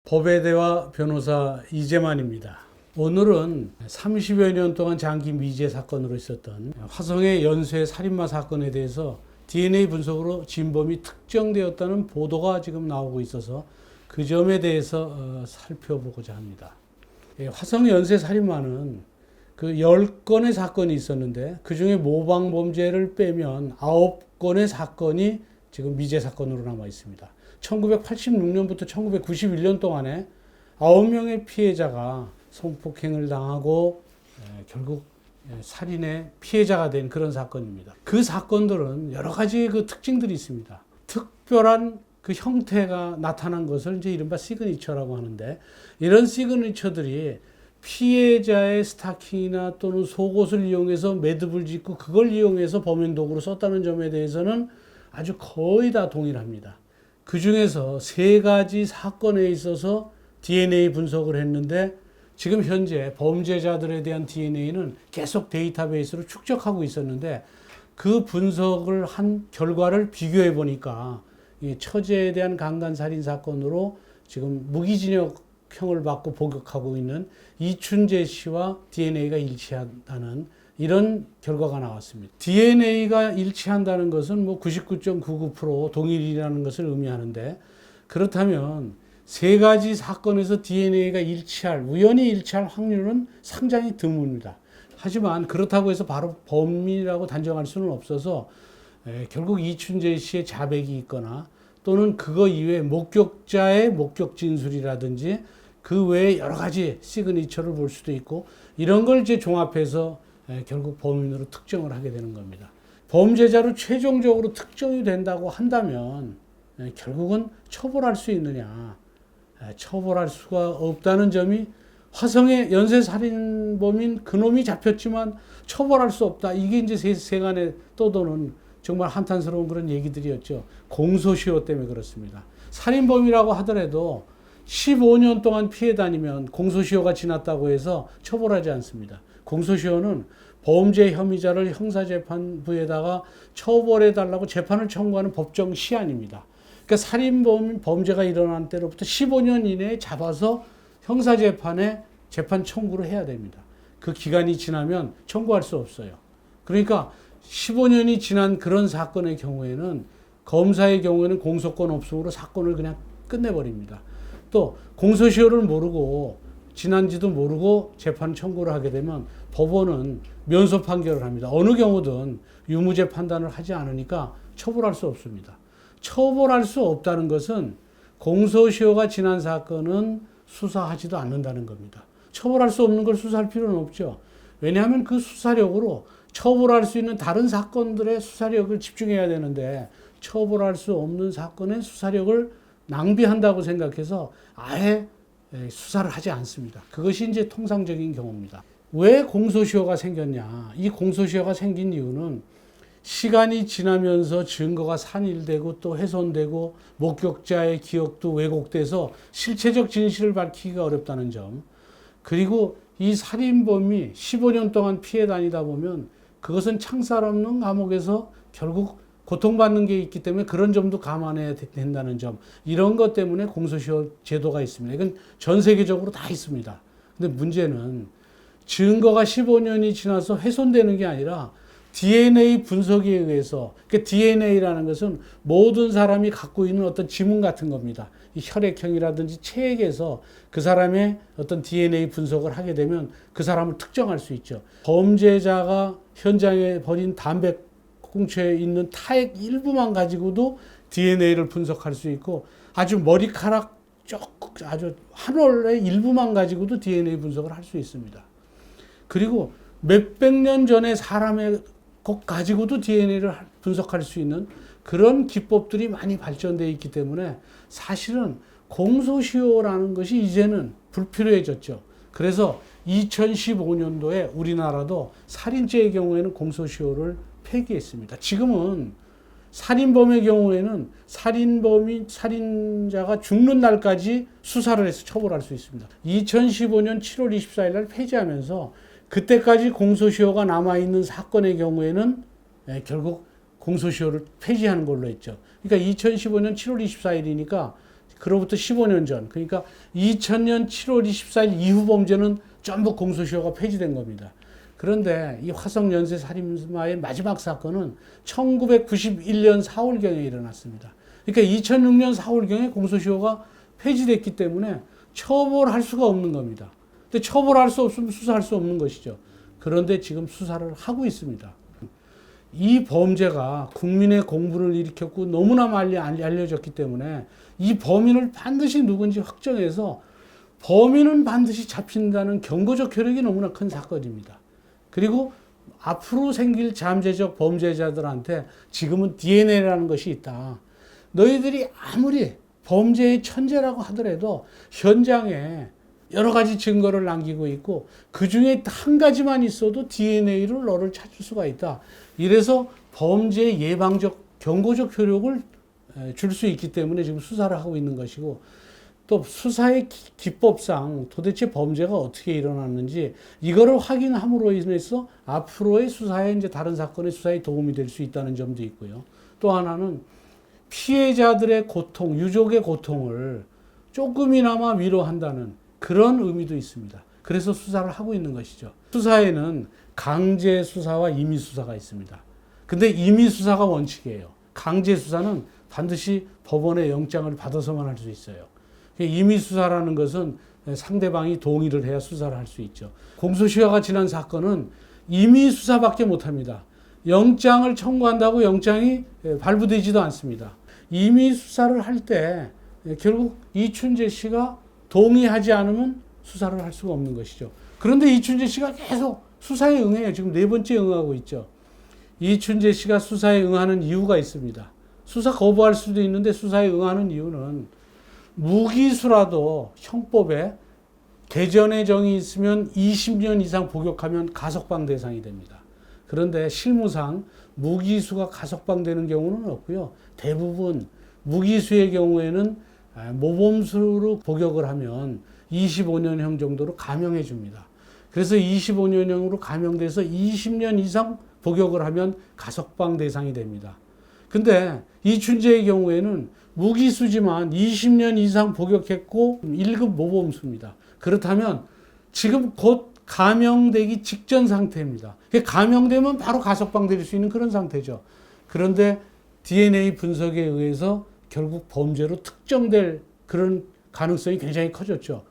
법외대와 변호사 이재만입니다. 오늘은 30여 년 동안 장기 미제 사건으로 있었던 화성의 연쇄 살인마 사건에 대해서 DNA 분석으로 진범이 특정되었다는 보도가 지금 나오고 있어서 그 점에 대해서 살펴보고자 합니다. 화성 연쇄 살인마는 그 10건의 사건이 있었는데 그 중에 모방 범죄를 빼면 9건의 사건이 지금 미제 사건으로 남아 있습니다. 1986년부터 1991년 동안에 9명의 피해자가 성폭행을 당하고 결국 살인의 피해자가 된 그런 사건입니다. 그 사건들은 여러 가지 그 특징들이 있습니다. 특별한 그 형태가 나타난 것을 이제 이른바 시그니처라고 하는데, 이런 시그니처들이 피해자의 스타킹이나 또는 속옷을 이용해서 매듭을 짓고 그걸 이용해서 범행 도구로 썼다는 점에 대해서는 아주 거의 다 동일합니다. 그 중에서 3가지 사건에 있어서 DNA 분석을 했는데, 지금 현재 범죄자들에 대한 DNA는 계속 데이터베이스로 축적하고 있었는데, 그 분석을 한 결과를 비교해 보니까 이 처제에 대한 강간살인 사건으로 지금 무기징역형을 받고 복역하고 있는 이춘재 씨와 DNA가 일치한다는 이런 결과가 나왔습니다. DNA가 일치한다는 것은 뭐 99.99% 동일이라는 것을 의미하는데, 그렇다면 3가지 사건에서 DNA가 우연히 일치할 확률은 상당히 드뭅니다. 하지만 그렇다고 해서 바로 범인이라고 단정할 수는 없어서 결국 이춘재 씨의 자백이 있거나 또는 그거 이외에 목격자의 목격 진술이라든지 그 외에 여러 가지 시그니처를 볼 수도 있고, 이런 걸 이제 종합해서 결국 범인으로 특정을 하게 되는 겁니다. 범죄자로 최종적으로 특정이 된다고 한다면 결국은 처벌할 수 있느냐? 처벌할 수가 없다는 점이, 화성의 연쇄살인범인 그놈이 잡혔지만 처벌할 수 없다. 이게 이제 세간에 떠도는 정말 한탄스러운 그런 얘기들이었죠. 공소시효 때문에 그렇습니다. 살인범이라고 하더라도 15년 동안 피해 다니면 공소시효가 지났다고 해서 처벌하지 않습니다. 공소시효는 범죄 혐의자를 형사재판부에다가 처벌해달라고 재판을 청구하는 법정 시한입니다. 그러니까 살인범 범죄가 일어난 때로부터 15년 이내에 잡아서 형사재판에 재판 청구를 해야 됩니다. 그 기간이 지나면 청구할 수 없어요. 그러니까 15년이 지난 그런 사건의 경우에는, 검사의 경우에는 공소권 없음으로 사건을 그냥 끝내버립니다. 또 공소시효를 모르고 지난지도 모르고 재판 청구를 하게 되면 법원은 면소 판결을 합니다. 어느 경우든 유무죄 판단을 하지 않으니까 처벌할 수 없습니다. 처벌할 수 없다는 것은 공소시효가 지난 사건은 수사하지도 않는다는 겁니다. 처벌할 수 없는 걸 수사할 필요는 없죠. 왜냐하면 그 수사력으로 처벌할 수 있는 다른 사건들의 수사력을 집중해야 되는데, 처벌할 수 없는 사건의 수사력을 낭비한다고 생각해서 아예 수사를 하지 않습니다. 그것이 이제 통상적인 경우입니다. 왜 공소시효가 생겼냐? 이 공소시효가 생긴 이유는 시간이 지나면서 증거가 산일되고 또 훼손되고 목격자의 기억도 왜곡돼서 실체적 진실을 밝히기가 어렵다는 점, 그리고 이 살인범이 15년 동안 피해 다니다 보면 그것은 창살 없는 감옥에서 결국 고통받는 게 있기 때문에 그런 점도 감안해야 된다는 점, 이런 것 때문에 공소시효 제도가 있습니다. 이건 전 세계적으로 다 있습니다. 근데 문제는 증거가 15년이 지나서 훼손되는 게 아니라 DNA 분석에 의해서, 그러니까 DNA라는 것은 모든 사람이 갖고 있는 어떤 지문 같은 겁니다. 이 혈액형이라든지 체액에서 그 사람의 어떤 DNA 분석을 하게 되면 그 사람을 특정할 수 있죠. 범죄자가 현장에 버린 담배 꽁초에 있는 타액 일부만 가지고도 DNA를 분석할 수 있고, 아주 머리카락 아주 한 올의 일부만 가지고도 DNA 분석을 할 수 있습니다. 그리고 몇백 년 전에 사람의 것 가지고도 DNA를 분석할 수 있는 그런 기법들이 많이 발전되어 있기 때문에 사실은 공소시효라는 것이 이제는 불필요해졌죠. 그래서 2015년도에 우리나라도 살인죄의 경우에는 공소시효를 폐기했습니다. 지금은 살인범의 경우에는 살인자가 죽는 날까지 수사를 해서 처벌할 수 있습니다. 2015년 7월 24일 날 폐지하면서 그때까지 공소시효가 남아있는 사건의 경우에는 결국 공소시효를 폐지하는 걸로 했죠. 그러니까 2015년 7월 24일이니까 그로부터 15년 전, 그러니까 2000년 7월 24일 이후 범죄는 전부 공소시효가 폐지된 겁니다. 그런데 이 화성 연쇄 살인마의 마지막 사건은 1991년 4월경에 일어났습니다. 그러니까 2006년 4월경에 공소시효가 폐지됐기 때문에 처벌할 수가 없는 겁니다. 근데 처벌할 수 없으면 수사할 수 없는 것이죠. 그런데 지금 수사를 하고 있습니다. 이 범죄가 국민의 공분을 일으켰고 너무나 많이 알려졌기 때문에 이 범인을 반드시 누군지 확정해서 범인은 반드시 잡힌다는 경고적 효력이 너무나 큰 사건입니다. 그리고 앞으로 생길 잠재적 범죄자들한테 지금은 DNA라는 것이 있다. 너희들이 아무리 범죄의 천재라고 하더라도 현장에 여러 가지 증거를 남기고 있고 그 중에 한 가지만 있어도 DNA로 너를 찾을 수가 있다. 이래서 범죄 예방적 경고적 효력을 줄 수 있기 때문에 지금 수사를 하고 있는 것이고, 또 수사의 기법상 도대체 범죄가 어떻게 일어났는지 이거를 확인함으로 인해서 앞으로의 수사에 이제 다른 사건의 수사에 도움이 될 수 있다는 점도 있고요. 또 하나는 피해자들의 고통, 유족의 고통을 조금이나마 위로한다는 그런 의미도 있습니다. 그래서 수사를 하고 있는 것이죠. 수사에는 강제 수사와 임의 수사가 있습니다. 근데 임의 수사가 원칙이에요. 강제 수사는 반드시 법원의 영장을 받아서만 할 수 있어요. 임의 수사라는 것은 상대방이 동의를 해야 수사를 할 수 있죠. 공소시효가 지난 사건은 임의 수사밖에 못합니다. 영장을 청구한다고 영장이 발부되지도 않습니다. 임의 수사를 할 때 결국 이춘재 씨가 동의하지 않으면 수사를 할 수가 없는 것이죠. 그런데 이춘재 씨가 계속 수사에 응해요. 지금 4번째 응하고 있죠. 이춘재 씨가 수사에 응하는 이유가 있습니다. 수사 거부할 수도 있는데 수사에 응하는 이유는 무기수라도 형법에 개전의 정이 있으면 20년 이상 복역하면 가석방 대상이 됩니다. 그런데 실무상 무기수가 가석방되는 경우는 없고요. 대부분 무기수의 경우에는 모범수로 복역을 하면 25년형 정도로 감형해 줍니다. 그래서 25년형으로 감형돼서 20년 이상 복역을 하면 가석방 대상이 됩니다. 근데 이춘재의 경우에는 무기수지만 20년 이상 복역했고 1급 모범수입니다. 그렇다면 지금 곧 감형되기 직전 상태입니다. 감형되면 바로 가석방 될 수 있는 그런 상태죠. 그런데 DNA 분석에 의해서 결국 범죄로 특정될 그런 가능성이 굉장히 커졌죠.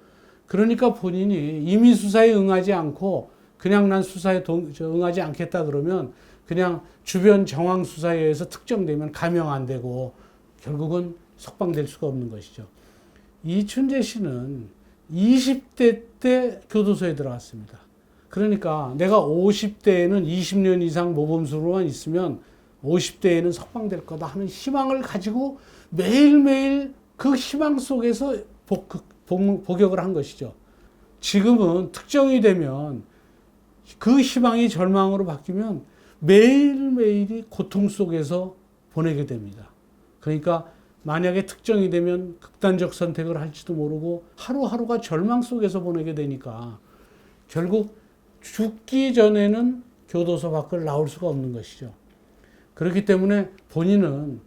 그러니까 본인이 임의 수사에 응하지 않고 그냥 난 수사에 응하지 않겠다 그러면 그냥 주변 정황 수사에 의해서 특정되면 감형 안 되고 결국은 석방될 수가 없는 것이죠. 이춘재 씨는 20대 때 교도소에 들어갔습니다. 그러니까 내가 50대에는 20년 이상 모범수로만 있으면 50대에는 석방될 거다 하는 희망을 가지고 매일매일 그 희망 속에서 복역을 한 것이죠. 지금은 특정이 되면 그 희망이 절망으로 바뀌면 매일매일이 고통 속에서 보내게 됩니다. 그러니까 만약에 특정이 되면 극단적 선택을 할지도 모르고 하루하루가 절망 속에서 보내게 되니까 결국 죽기 전에는 교도소 밖을 나올 수가 없는 것이죠. 그렇기 때문에 본인은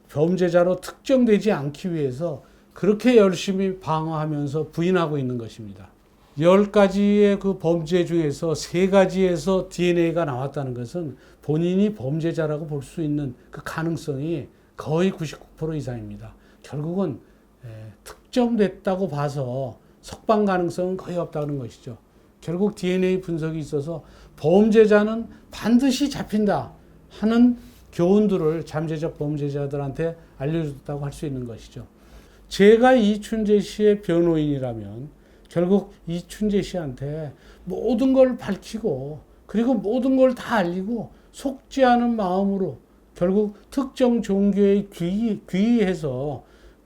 범죄자로 특정되지 않기 위해서 그렇게 열심히 방어하면서 부인하고 있는 것입니다. 10가지의 그 범죄 중에서 3가지에서 DNA가 나왔다는 것은 본인이 범죄자라고 볼 수 있는 그 가능성이 거의 99% 이상입니다. 결국은 특정됐다고 봐서 석방 가능성은 거의 없다는 것이죠. 결국 DNA 분석이 있어서 범죄자는 반드시 잡힌다 하는 교훈들을 잠재적 범죄자들한테 알려줬다고 할 수 있는 것이죠. 제가 이춘재 씨의 변호인이라면 결국 이춘재 씨한테 모든 걸 밝히고 그리고 모든 걸 다 알리고 속지 않은 마음으로 결국 특정 종교에 귀의해서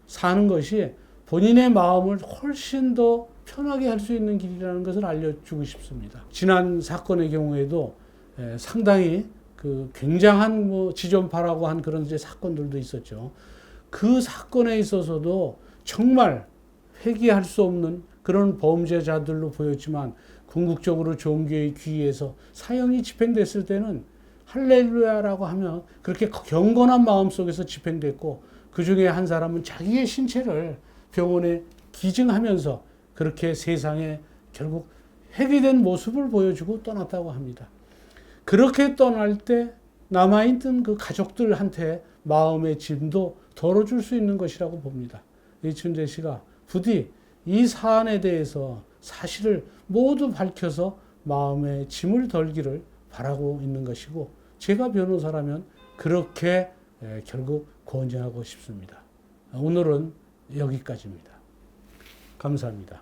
사는 것이 본인의 마음을 훨씬 더 편하게 할 수 있는 길이라는 것을 알려주고 싶습니다. 지난 사건의 경우에도 상당히 그 굉장한 지존파라고 한 그런 이제 사건들도 있었죠. 그 사건에 있어서도 정말 회개할 수 없는 그런 범죄자들로 보였지만 궁극적으로 종교에 귀의해서 사형이 집행됐을 때는 할렐루야라고 하면 그렇게 경건한 마음 속에서 집행됐고 그 중에 한 사람은 자기의 신체를 병원에 기증하면서 그렇게 세상에 결국 해결된 모습을 보여주고 떠났다고 합니다. 그렇게 떠날 때 남아있던 그 가족들한테 마음의 짐도 덜어줄 수 있는 것이라고 봅니다. 이춘재 씨가 부디 이 사안에 대해서 사실을 모두 밝혀서 마음의 짐을 덜기를 바라고 있는 것이고, 제가 변호사라면 그렇게 결국 권유하고 싶습니다. 오늘은 여기까지입니다. 감사합니다.